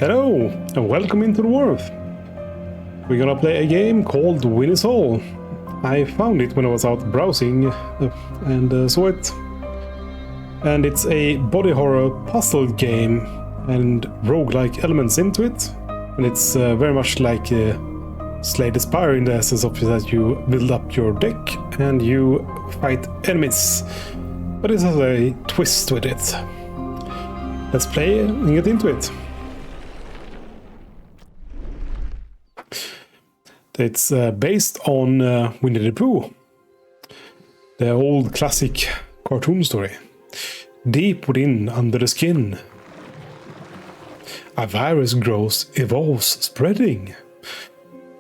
Hello, and welcome into the world. We're gonna play a game called Winnie's Hole. I found it when I was out browsing and saw it. And it's a body horror puzzle game and roguelike elements into it. And it's very much like Slay the Spire in the essence of that you build up your deck and you fight enemies. But it has a twist with it. Let's play and get into it. It's based on Winnie the Pooh, the old classic cartoon story. Deep within, under the skin, a virus grows, evolves, spreading.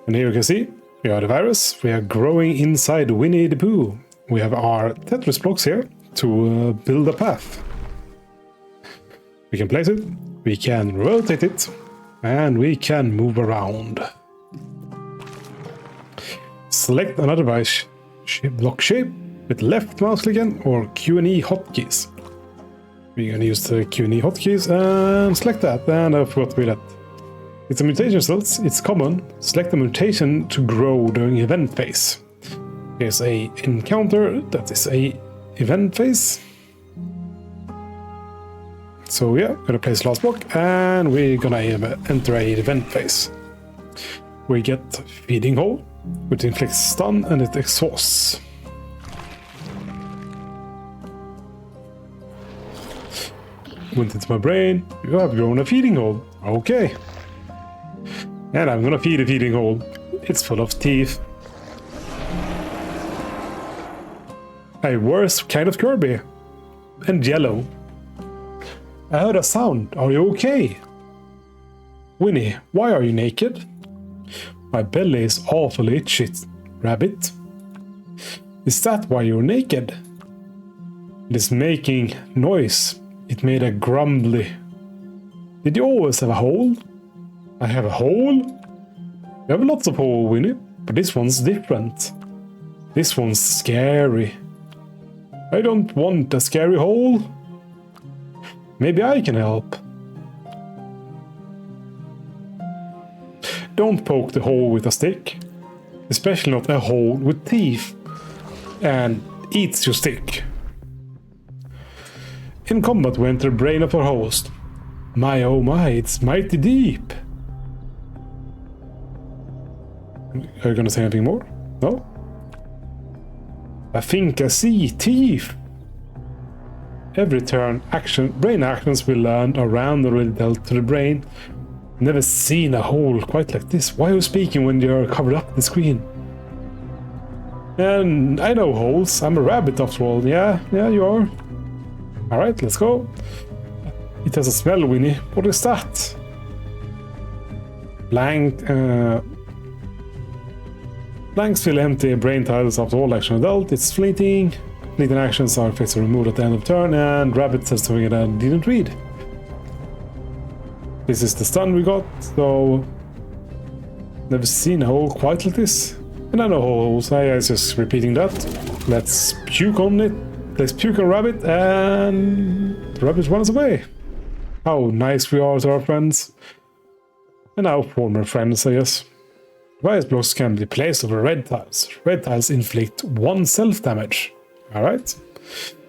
And here you can see, we are the virus. We are growing inside Winnie the Pooh. We have our Tetris blocks here to build a path. We can place it, we can rotate it, and we can move around. Select another device block shape with left mouse click or Q and E hotkeys. We're gonna use the Q and E hotkeys and select that, and I forgot to do that. It's a mutation results, it's common. Select a mutation to grow during event phase. Here's a encounter, that is a event phase. So yeah, gonna place last block and we're gonna enter a event phase. We get feeding hole, which inflicts stun and it exhausts. Went into my brain. You have grown a feeding hole. Okay. And I'm gonna feed a feeding hole. It's full of teeth. A worse kind of Kirby. And yellow. I heard a sound. Are you okay? Winnie, why are you naked? My belly is awfully itchy, rabbit. Is that why you're naked? It is making noise. It made a grumbly. Did you always have a hole? I have a hole? You have lots of holes, Winnie, but this one's different. This one's scary. I don't want a scary hole. Maybe I can help. Don't poke the hole with a stick, especially not a hole with teeth, and eats your stick. In combat we enter the brain of our host. My oh my, it's mighty deep. Are you gonna say anything more? No? I think I see teeth. Every turn, brain actions we learn are randomly dealt to the brain. Never seen a hole quite like this. Why are you speaking when you're covered up the screen? And I know holes. I'm a rabbit after all. Yeah, you are. Alright, let's go. It has a smell, Winnie. What is that? Blanks feel empty brain tiles after all action dealt. It's fleeting. Fleeting actions are fixed or removed at the end of turn, and rabbit says something that I didn't read. This is the stun we got, so never seen a hole quite like this. And I know holes, I was just repeating that. Let's puke on it. Let's puke on rabbit, and the rabbit runs away. How nice we are to our friends. And our former friends, I guess. Virus blocks can be placed over red tiles. Red tiles inflict 1 self-damage. Alright.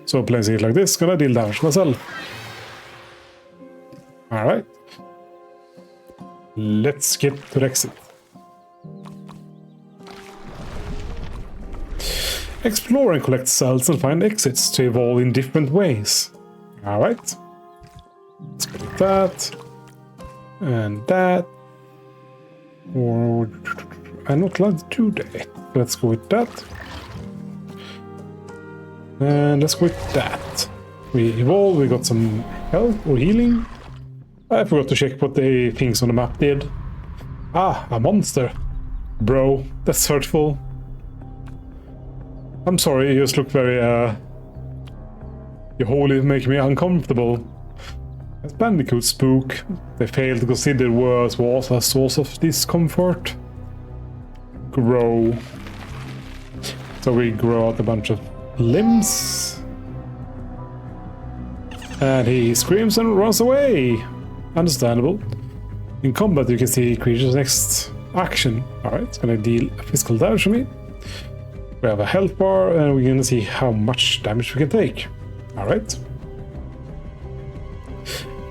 So placing it like this, gonna deal damage myself. Alright. Let's get to the exit. Explore and collect cells and find exits to evolve in different ways. Alright. Let's go with that. And that. Or I'm not allowed to do that. Let's go with that. And let's go with that. We evolve, we got some health or healing. I forgot to check what the things on the map did. Ah, a monster. Bro, that's hurtful. I'm sorry, you just look very, you wholly make me uncomfortable. As Bandicoot spook, they failed to consider words was a source of discomfort. Grow. So we grow out a bunch of limbs. And he screams and runs away. Understandable. In combat, you can see creature's next action. Alright, it's gonna deal physical damage to me. We have a health bar, and we're gonna see how much damage we can take. Alright.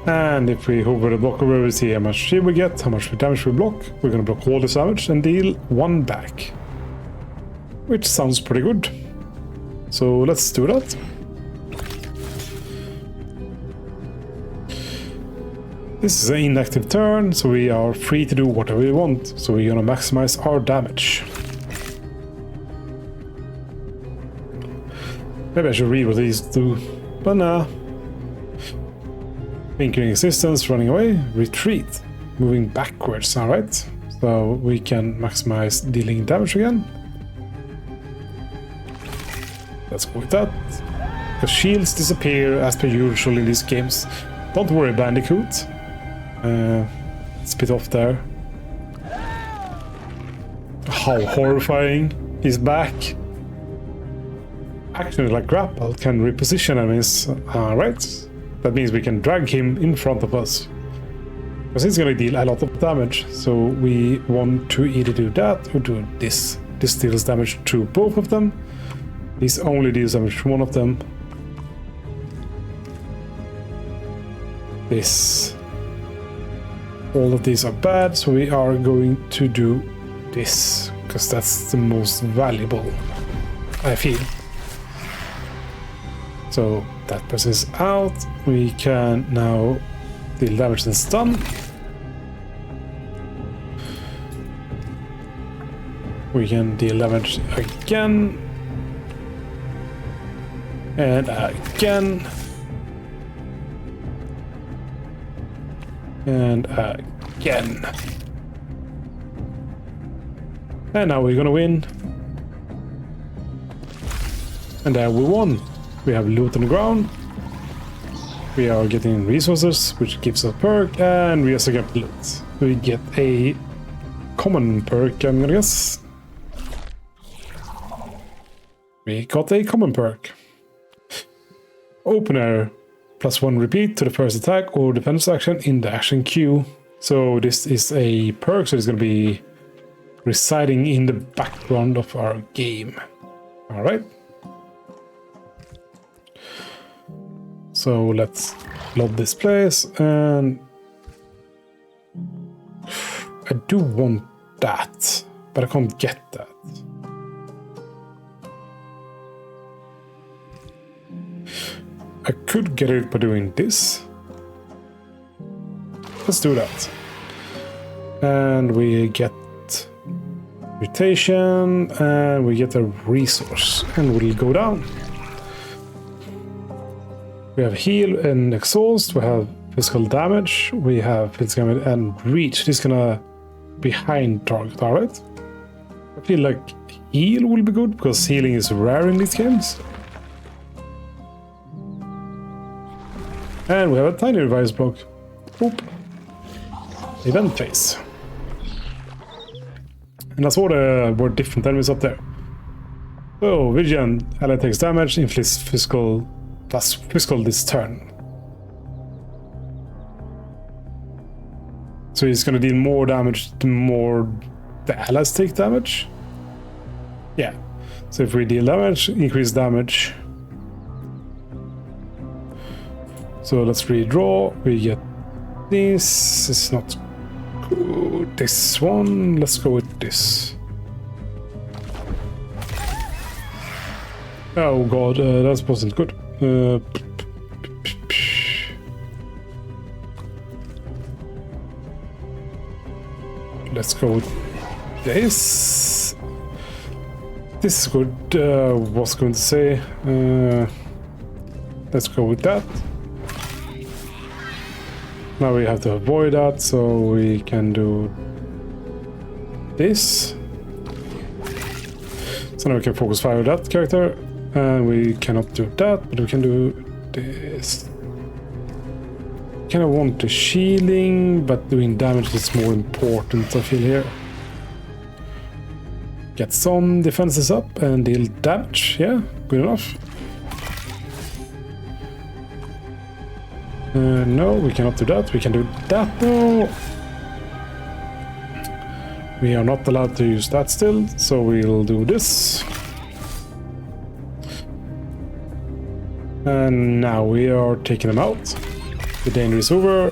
And if we hover the block over, we see how much shield we get, how much damage we block. We're gonna block all this damage and deal 1 back. Which sounds pretty good. So let's do that. This is an inactive turn, so we are free to do whatever we want. So we're gonna maximize our damage. Maybe I should read what these do, but nah. Increasing resistance, running away, retreat, moving backwards, alright. So we can maximize dealing damage again. Let's go with that. Because shields disappear as per usual in these games. Don't worry, Bandicoot. It's a bit off there. How horrifying. He's back. Actually, like grapple, can reposition enemies. Alright. That means we can drag him in front of us. Because he's going to deal a lot of damage. So we want to either do that or do this. This deals damage to both of them. This only deals damage to one of them. This. All of these are bad, so we are going to do this. Because that's the most valuable, I feel. So that person is out. We can now deal damage and stun. We can deal damage again. And again. And again. And now we're gonna win. And there we won. We have loot on the ground. We are getting resources, which gives us a perk, and we also get loot. We get a common perk, I'm gonna guess. We got a common perk. Opener, +1 repeat to the first attack or defense action in the action queue. So this is a perk, so it's gonna be residing in the background of our game. Alright. So let's load this place, and I do want that, but I can't get that. I could get it by doing this. Let's do that. And we get mutation, and we get a resource, and we'll go down. We have heal and exhaust, we have physical damage, we have physical damage and reach. This is gonna behind target, alright? I feel like heal will be good because healing is rare in these games. And we have a tiny revice block. Oop. Event phase. And I saw there were different enemies up there. So, Vigilant, ally takes damage, inflicts physical plus physical this turn. So he's gonna deal more damage the more the allies take damage. Yeah. So if we deal damage, increase damage. So let's redraw. We get this. It's not good. This one. Let's go with this. Oh god, that wasn't good. Let's go with this. This is good. Was going to say. Let's go with that. Now we have to avoid that, so we can do this. So now we can focus fire with that character. And we cannot do that, but we can do this. Kind of want the shielding, but doing damage is more important, I feel here. Get some defenses up and deal damage. Yeah, good enough. No, we cannot do that. We can do that though. we are not allowed to use that still, so we'll do this. And now we are taking them out. The danger is over.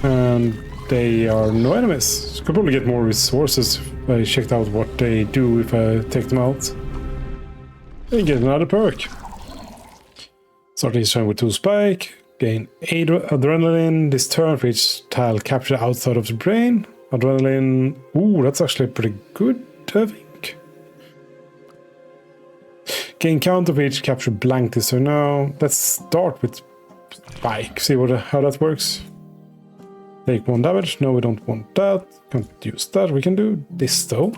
And they are no enemies. So could probably get more resources if I checked out what they do if I take them out. And get another perk. Start each turn with 2 spike. Gain 8 adrenaline this turn for each tile captured outside of the brain. Adrenaline. Ooh, that's actually pretty good, I think. Gain counter for each captured blank this turn. Now, let's start with spike. See how that works. Take 1 damage. No, we don't want that. Can't use that. We can do this though.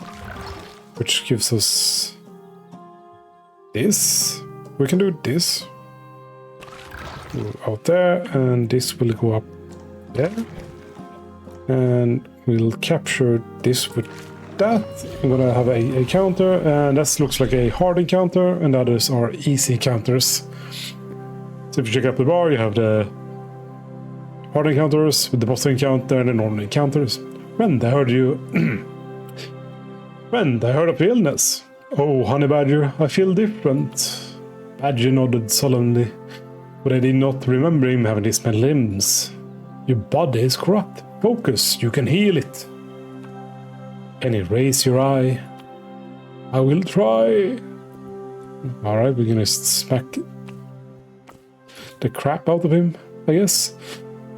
Which gives us this. We can do this. Go out there, and this will go up there. And we'll capture this with that. I'm gonna have a counter, and that looks like a hard encounter, and the others are easy encounters. So if you check up the bar, you have the hard encounters with the boss encounter and the normal encounters. Friend, I heard you. Friend, I heard of your illness. Oh, honey badger, I feel different. Badger nodded solemnly, but I did not remember him having these many limbs. Your body is corrupt. Focus, you can heal it. Can you raise your eye? I will try. Alright, we're gonna smack the crap out of him, I guess.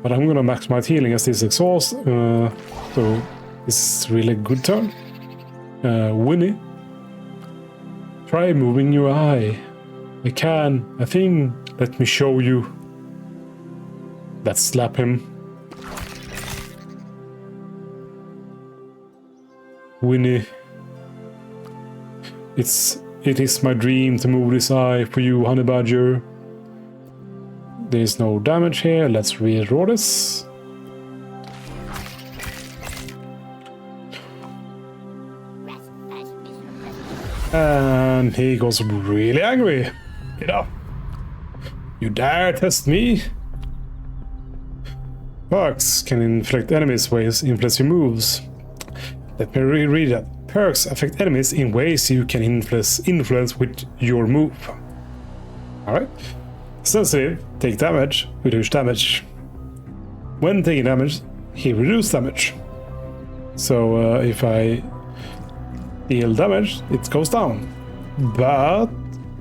But I'm gonna maximize healing as this exhausts. So this is really a good turn. Winnie. Try moving your eye. I can. I think. Let me show you. Let's slap him. Winnie. It is my dream to move this eye for you, honey badger. There's no damage here. Let's redraw this. And he goes really angry. Get up. You dare test me? Perks can inflict enemies ways influence your moves. Let me reread that. Perks affect enemies in ways you can influence with your move. Alright. Sensitive, take damage, reduce damage. When taking damage, he reduces damage. So if I deal damage, it goes down. But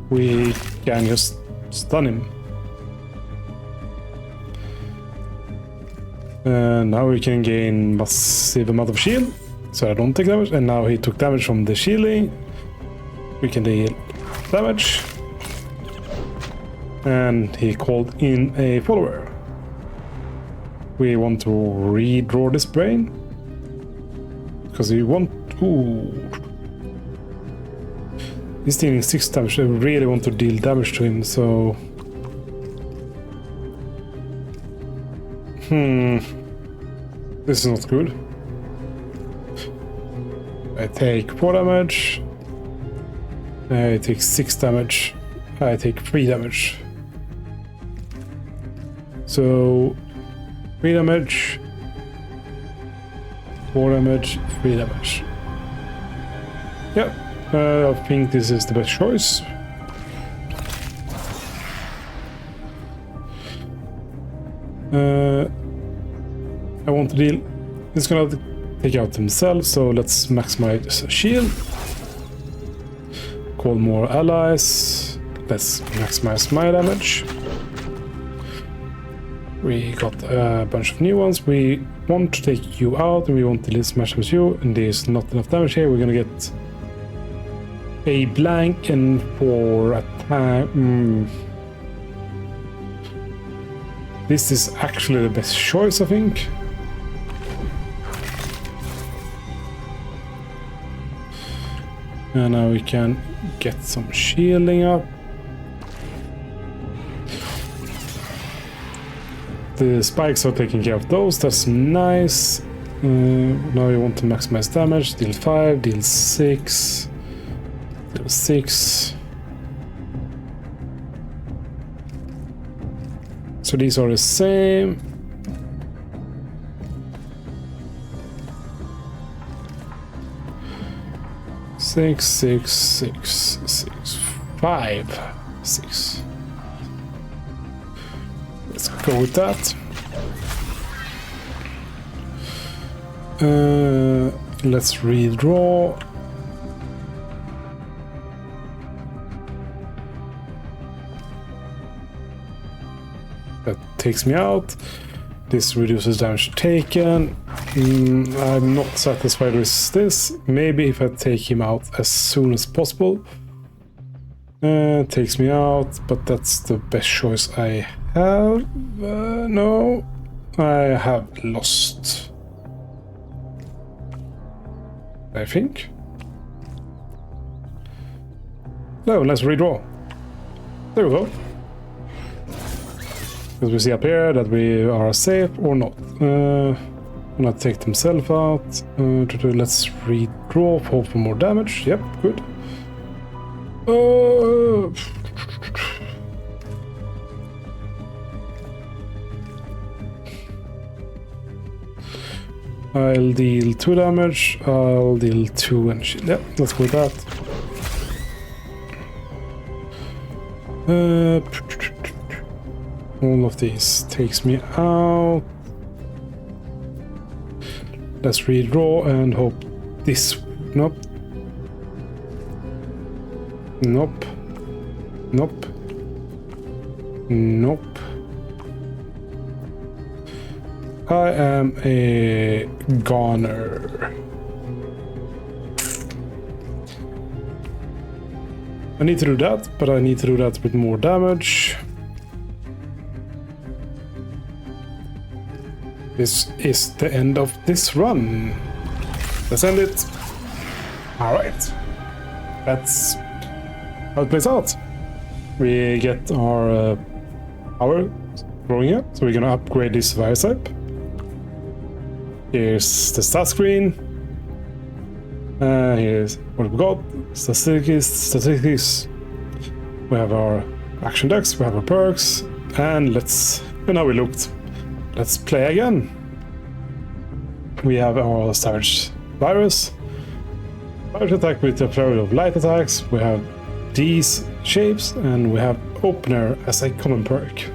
we can just stun him. Now we can gain massive amount of shield. So I don't take damage. And now he took damage from the shielding. We can deal damage. And he called in a follower. We want to redraw this brain. Because we want to... He's dealing 6 damage. I really want to deal damage to him, so... This is not good. I take 4 damage. I take 6 damage. I take 3 damage. So 3 damage, 4 damage, 3 damage. Yeah, I think this is the best choice. I want to deal. It's gonna take out themselves, so let's maximize shield. Call more allies. Let's maximize my damage. We got a bunch of new ones. We want to take you out, and we want to smash with you, and there's not enough damage here. We're gonna get a blank and 4 attack. This is actually the best choice, I think. And now we can get some shielding up. The spikes are taking care of those. That's nice. Now we want to maximize damage. Deal 5, deal 6, deal 6. So these are the same. 6, 6, 6, 6, 5, 6. Let's go with that. Let's redraw. That takes me out. This reduces damage taken. I'm not satisfied with this. Maybe if I take him out as soon as possible. Takes me out, but that's the best choice I have. No, I have lost. I think. No, let's redraw. There we go. Because we see up here that we are safe or not. Not take themselves out. Let's redraw, hope for more damage. Yep, good. I'll deal 2 damage. I'll deal 2 energy. Yep, let's go with that. All of these takes me out. Let's redraw and hope this. Nope. Nope. Nope. Nope. I am a goner. I need to do that, but I need to do that with more damage. This is the end of this run. Let's end it. All right. That's how it plays out. We get our power growing up, so we're gonna upgrade this virus type. Here's the stat screen. Here's what we got. Statistics. We have our action decks, we have our perks, and now we looked. Let's play again. We have our Savage Virus. Virus attack with a flurry of light attacks. We have these shapes, and we have Opener as a common perk.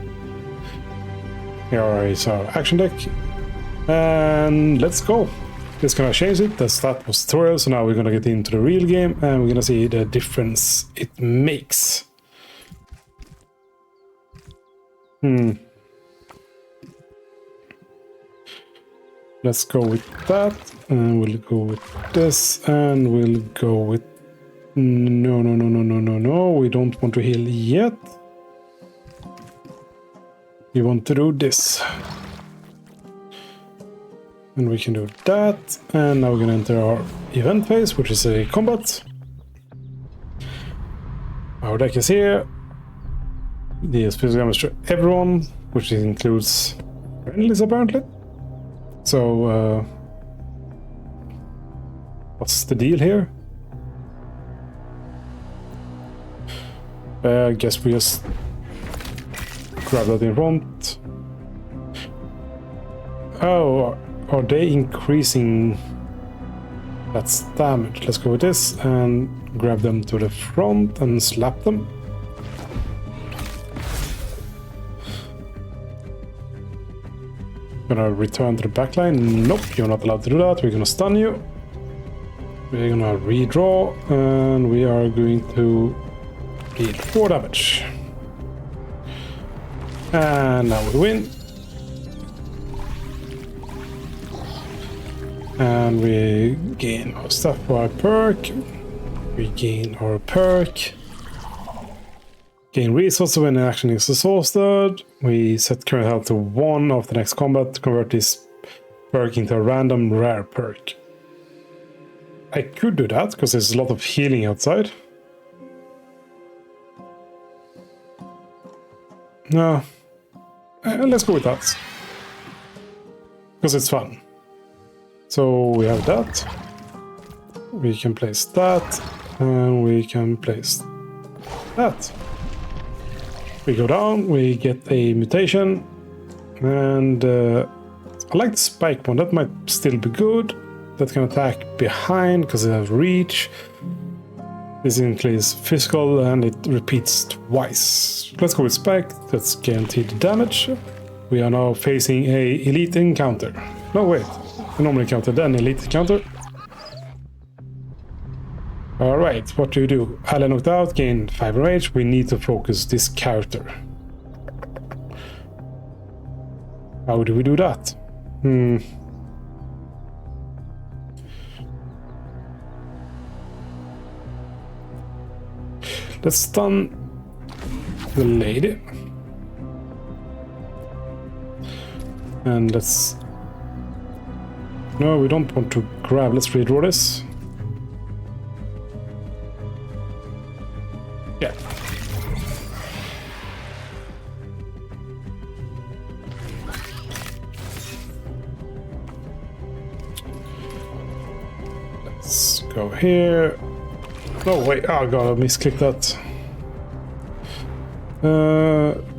Here is our action deck. And let's go. Just gonna change it. That was tutorial, so now we're gonna get into the real game and we're gonna see the difference it makes. Let's go with that, and we'll go with this, and we'll go with... No, we don't want to heal yet. We want to do this. And we can do that, and now we're gonna enter our event phase, which is a combat. Our deck is here. The physical damage to everyone, which includes friendlies apparently. So, what's the deal here? I guess we just grab that in front. Oh, are they increasing? That's damage. Let's go with this and grab them to the front and slap them. Gonna return to the back line. Nope, you're not allowed to do that. We're gonna stun you. We're gonna redraw, and we are going to deal 4 damage. And now we win. And we gain our stuff for our perk. We gain our perk. Gain resources when an action is exhausted. We set current health to 1 of the next combat to convert this perk into a random rare perk. I could do that because there's a lot of healing outside. No. Let's go with that. Because it's fun. So we have that. We can place that. And we can place that. We go down, we get a mutation. And I like the spike one. That might still be good. That can attack behind because it has reach. This increases physical and it repeats twice. Let's go with spike. That's guaranteed damage. We are now facing a elite encounter. No, wait. A normal encounter, then elite encounter. Alright, what do you do? Ally knocked out, gain 5 rage. We need to focus this character. How do we do that? Let's stun the lady. And let's... No, we don't want to grab. Let's redraw this. Yeah. Let's go here. No, wait. Oh god, I misclicked that.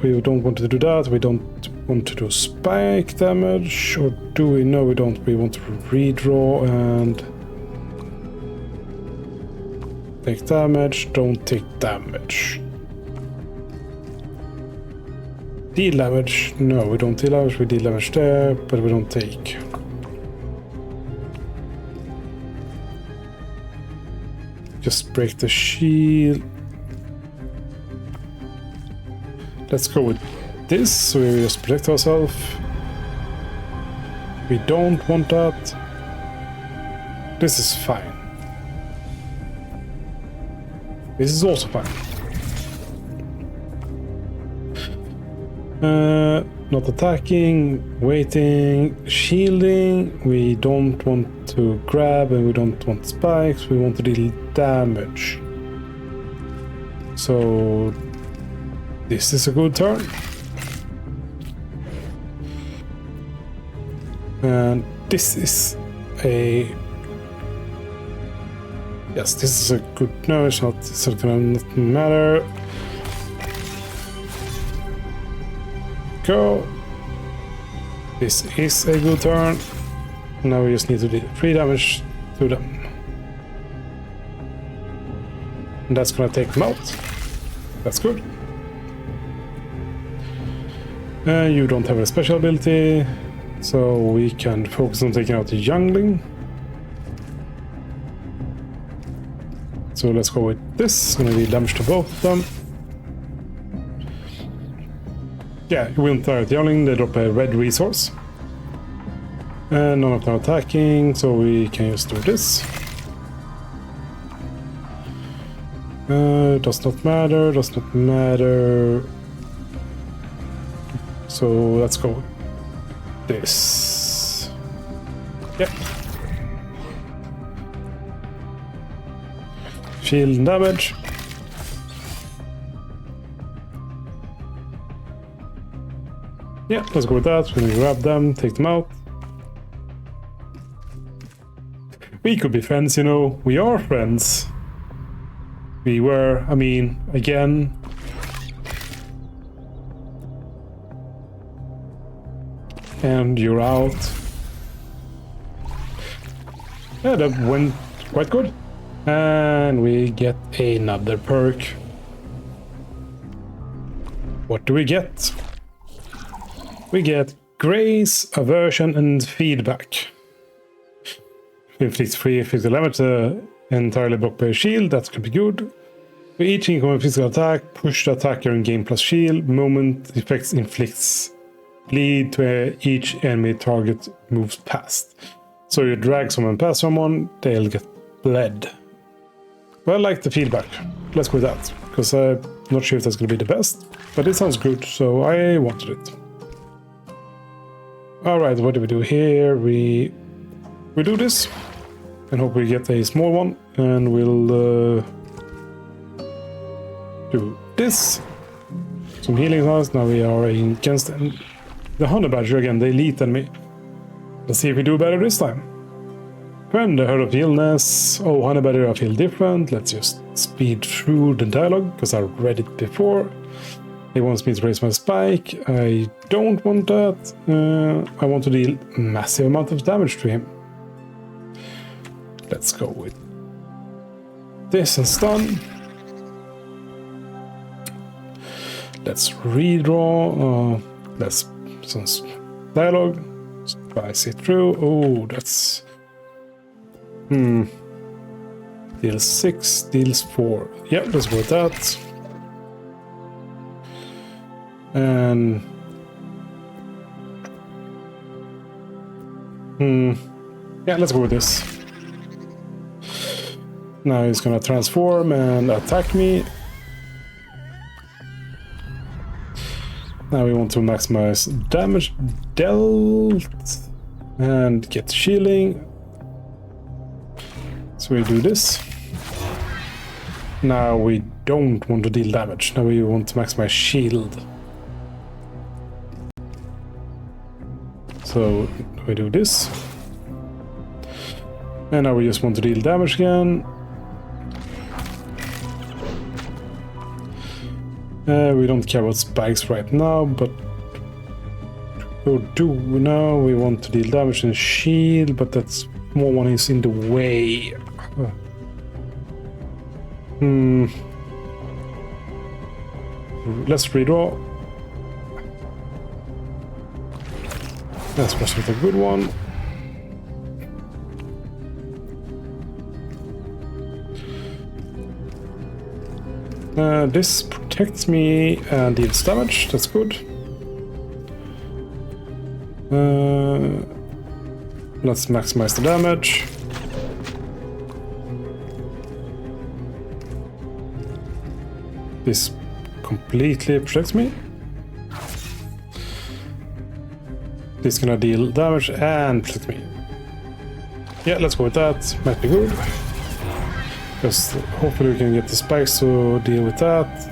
We don't want to do that. We don't want to do spike damage. Or do we? No, we don't. We want to redraw and take damage. Don't take damage. Deal damage. No, we don't deal damage. We deal damage there, but we don't take. Just break the shield. Let's go with this, so we just protect ourselves. We don't want that. This is fine. This is also fine. Not attacking, waiting, shielding. We don't want to grab and we don't want spikes. We want to deal damage. So this is a good turn. And this is a... Yes, this is a good... No, it's not gonna matter. Go. This is a good turn. Now we just need to do 3 damage to them. And that's gonna take them out. That's good. You don't have a special ability, so we can focus on taking out the youngling. So let's go with this. Gonna be damage to both of them. Yeah, you win the youngling, they drop a red resource. And none of them attacking, so we can just do this. Does not matter, does not matter. So let's go with this. Yep. Shield damage. Yeah, let's go with that. We're gonna grab them, take them out. We could be friends, you know. We are friends. We were, I mean, again. And you're out. Yeah, that went quite good. And we get another perk. What do we get? We get grace, aversion, and feedback. Inflicts free physical damage entirely blocked by a shield. That could be good. For each incoming physical attack, push the attacker and gain plus shield. Moment effects inflicts bleed to each enemy target moves past. So you drag someone past someone, they'll get bled. Well, I like the feedback. Let's go with that, because I'm not sure if that's going to be the best, but it sounds good, so I wanted it. Alright, what do we do here? We do this, and hope we get a small one, and we'll do this. Some healing us. Now we are against the Honey Badger again, the elite enemy. Let's see if we do better this time. Friend, I heard of illness. Oh, Honey Badger, I feel different. Let's just speed through the dialogue, because I read it before. He wants me to raise my spike. I don't want that. I want to deal massive amount of damage to him. Let's go with this and stun. Let's redraw. Let's some dialogue. Spice it through. Oh, that's deals 6, deals 4. Yeah, let's go with that. And yeah, let's go with this. Now he's gonna transform and attack me. Now we want to maximize damage dealt and get shielding. So we do this. Now we don't want to deal damage. Now we want to maximize shield. So we do this. And now we just want to deal damage again. We don't care about spikes right now, but now we want to deal damage and shield, but that's more one is in the way. Let's redraw. That wasn't a good one. This protects me and deals damage. That's good. Let's maximize the damage. This completely protects me. This is gonna deal damage and protect me. Yeah, let's go with that. Might be good. Because hopefully we can get the spikes to deal with that.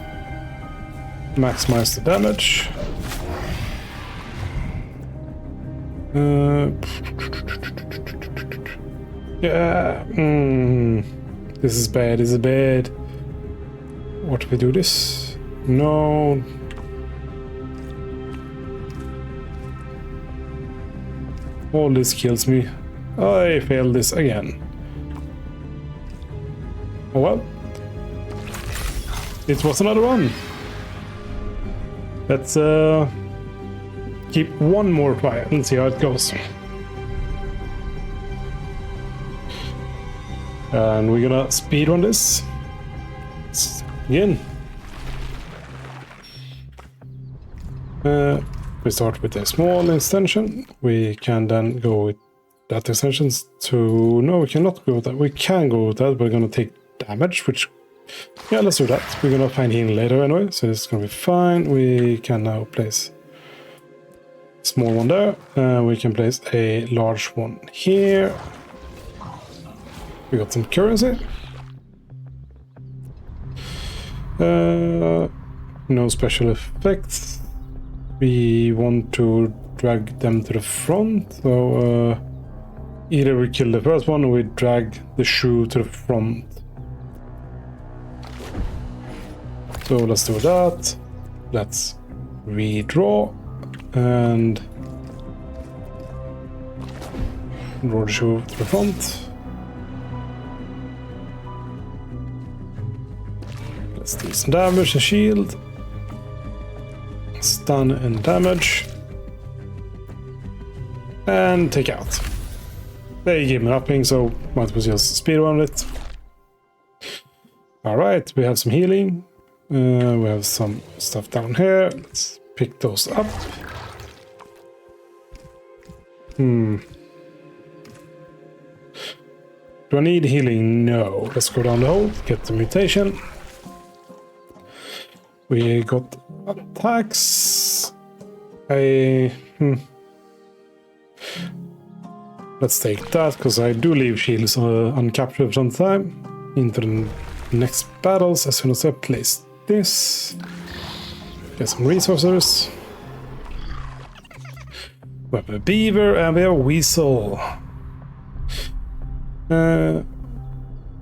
Maximize the damage. Yeah. This is bad. This is bad. What do we do this? No. All this kills me. I failed this again. Oh well. It was another one. Let's keep one more try and see how it goes. And we're gonna speed on this. Let's begin. We start with a small extension. We can then go with that extensions to... No, we cannot go with that. We can go with that. We're gonna take damage, which... Yeah, let's do that. We're gonna find healing later anyway, so this is gonna be fine. We can now place a small one there. We can place a large one here. We got some currency. No special effects. We want to drag them to the front, so either we kill the first one or we drag the shoe to the front. So let's do that. Let's redraw and draw the shoe to the front. Let's do some damage and shield. Stun and damage. And take out. They gave me nothing, so might as well just speed around it. Alright, we have some healing. We have some stuff down here. Let's pick those up. Do I need healing? No. Let's go down the hole, get the mutation. We got attacks. Let's take that, because I do leave shields uncaptured for some time. Into the next battles as soon as I place this. Get some resources. We have a beaver and we have a weasel.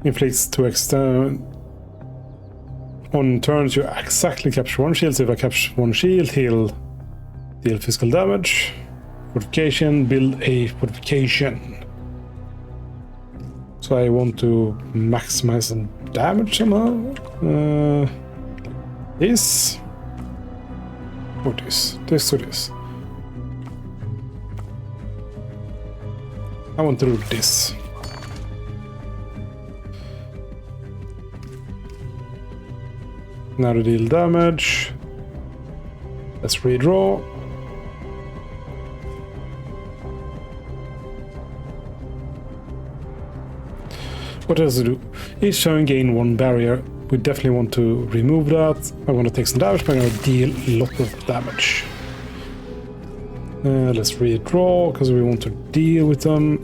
Inflicts 2 on turns you exactly capture 1 shield. So if I capture 1 shield, he'll deal physical damage. Fortification, build a fortification. So So I want to maximize the damage somehow. This. Or this. This or this. I want to do this. Now to deal damage. Let's redraw. What does it do? Each turn gain 1 barrier. We definitely want to remove that. I want to take some damage, but I'm going to deal a lot of damage. Let's redraw, because we want to deal with them.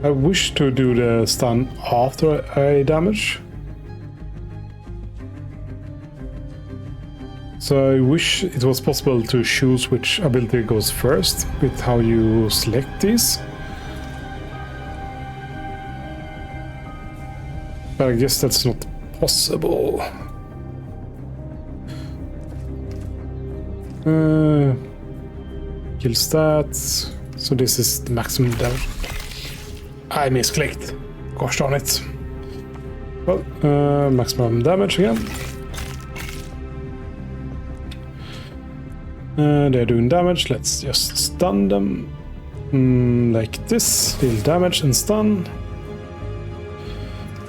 I wish to do the stun after I damage. So I wish it was possible to choose which ability goes first with how you select these. But I guess that's not possible. Kill stats. So this is the maximum damage. I misclicked. Gosh darn it. Well, maximum damage again. They're doing damage. Let's just stun them. Like this. Deal damage and stun.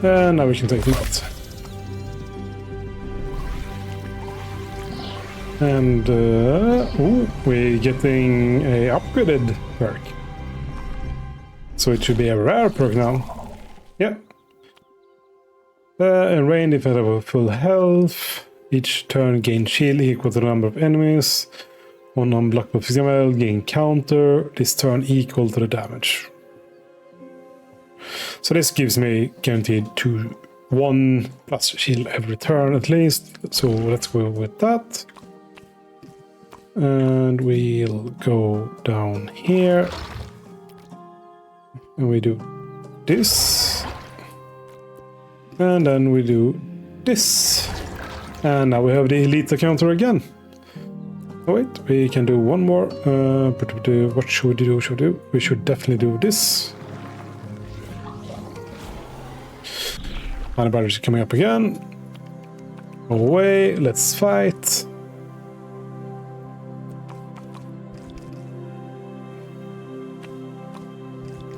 And now we can take them out. And ooh, we're getting a upgraded perk. So it should be a rare perk now. Yeah. And rain if I have full health. Each turn gain shield equal to the number of enemies. One unblockable physical gain counter. This turn equal to the damage. So this gives me guaranteed 1 plus shield every turn at least. So let's go with that. And we'll go down here. And we do this. And then we do this. And now we have the elite counter again. Oh wait, we can do one more. What should we do? We should definitely do this. Anybody is coming up again. Away, let's fight.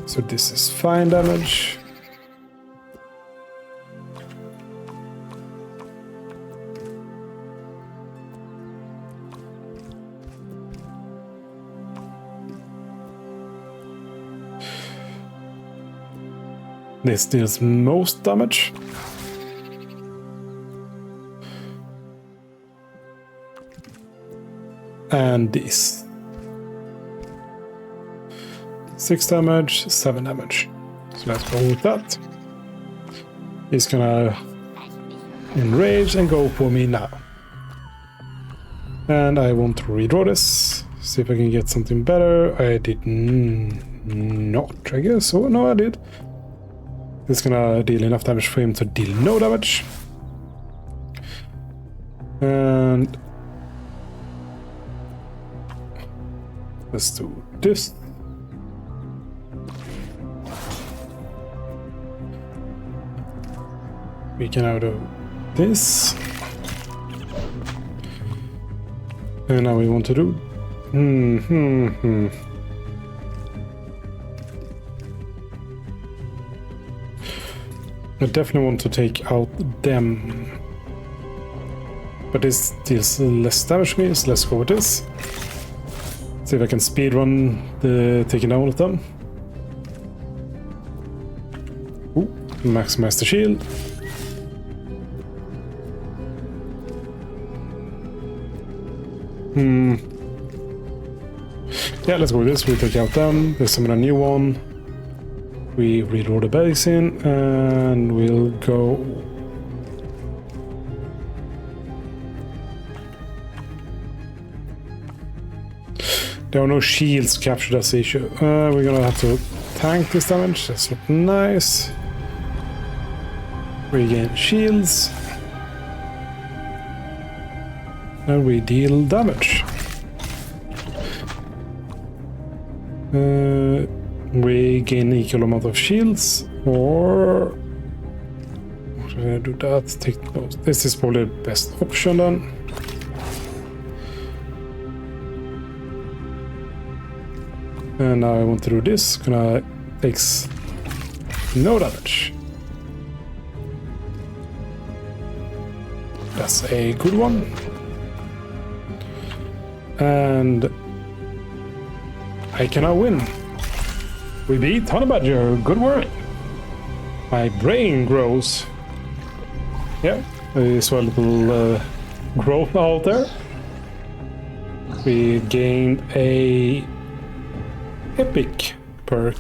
So this is fine damage. This deals most damage. And this. 6 damage, 7 damage. So let's go with that. He's gonna enrage and go for me now. And I want to redraw this. See if I can get something better. I did not, I guess. Oh, no, I did. It's gonna deal enough damage for him to deal no damage. And let's do this. We can now do this. And now we want to do I definitely want to take out them. But this deals less damage to me, so let's go with this. See if I can speedrun the taking down of them. Ooh, maximize the shield. Yeah, let's go with this. We take out them. There's some new one. We reload the basin and we'll go. There are no shields to capture this issue. We're gonna have to tank this damage. That's look nice. Regain shields. and we deal damage. We gain equal amount of shields, or should I do that? Take those. This is probably the best option then. And now I want to do this. Gonna takes no damage. That's a good one. And I cannot win. We beat Honey Badger. Good work. My brain grows. Yeah, there's a little growth out there. We gained a epic perk.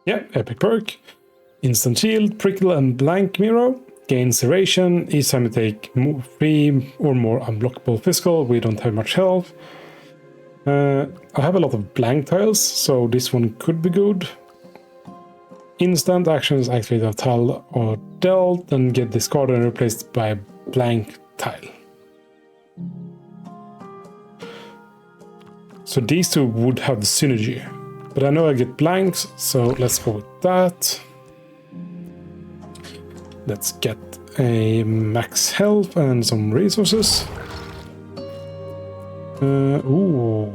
Yeah, epic perk. Instant shield, prickle, and blank mirror. Gain serration each time you take 3 or more unblockable physical. We don't have much health. I have a lot of blank tiles, so this one could be good. Instant actions activate a tile or dealt and get discarded and replaced by a blank tile. So these two would have the synergy, but I know I get blanks, so let's go with that. Let's get a max health and some resources. Ooh.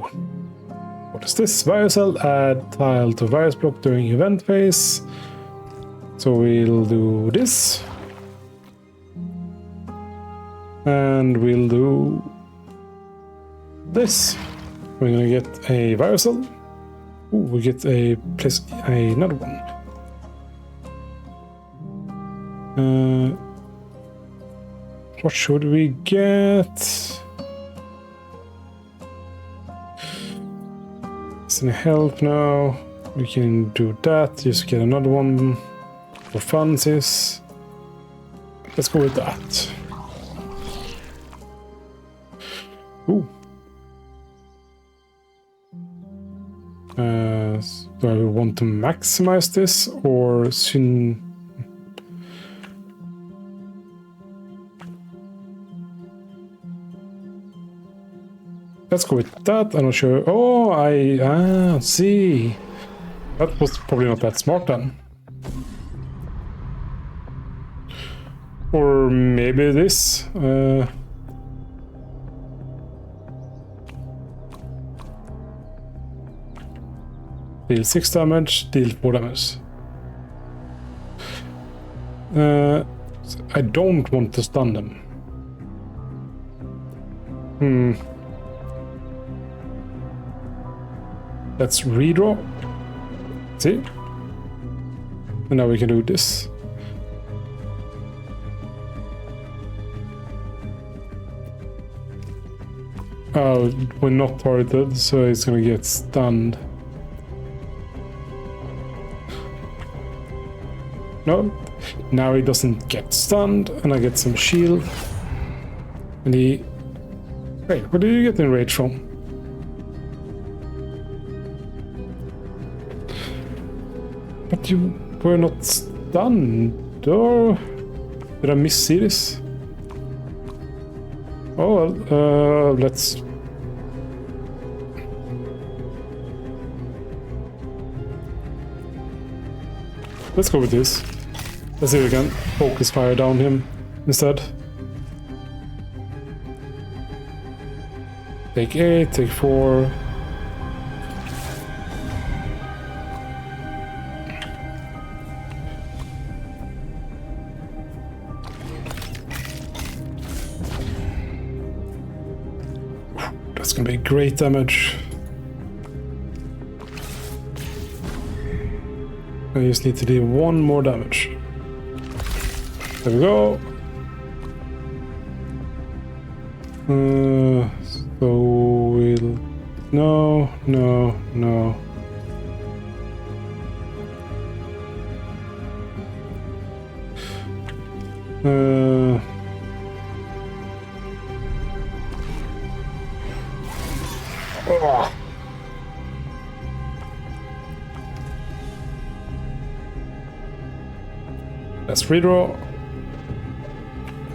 What is this? Virus cell, add tile to virus block during event phase. So we'll do this. And we'll do this. We're gonna get a virus cell. Ooh, we get a place, another one. What should we get? Is any help now? We can do that. Just get another one for funsies. Let's go with that. Ooh. Do I want to maximize this or let's go with that. I'm not sure. Oh, see. That was probably not that smart then. Or maybe this. Deal 6 damage, deal 4 damage. I don't want to stun them. Let's redraw. See? And now we can do this. Oh, we're not targeted, so it's gonna get stunned. No, now he doesn't get stunned, and I get some shield. And he... Wait, where did you get enraged from? But you were not stunned, or... Did I miss-see this? Oh, well, let's... Let's go with this. Let's see if we can focus fire down him instead. Take 8, take 4. That's gonna be great damage. I just need to do 1 more damage. There we go. So we'll... No. Oh. Let's redraw.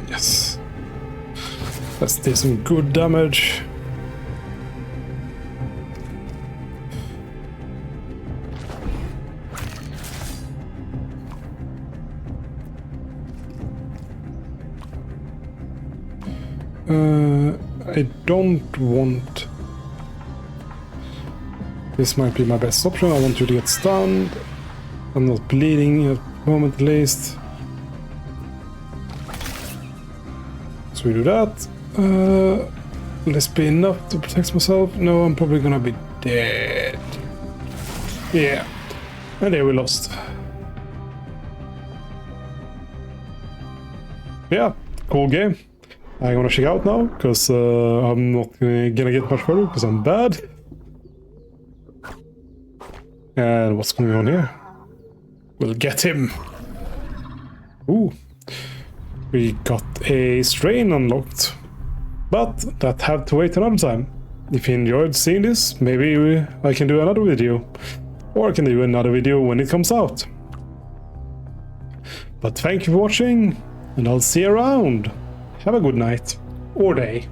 Yes. Let's do some good damage. I don't want... This might be my best option. I want you to get stunned. I'm not bleeding at the moment at least. So we do that. Will this be enough to protect myself? No, I'm probably gonna be dead. Yeah. And there we lost. Yeah, cool game. I'm gonna check out now, because I'm not gonna get much further, because I'm bad. And what's going on here? We'll get him. Ooh. We got a strain unlocked. But that have to wait another time. If you enjoyed seeing this, maybe I can do another video. Or I can do another video when it comes out. But thank you for watching, and I'll see you around. Have a good night or day.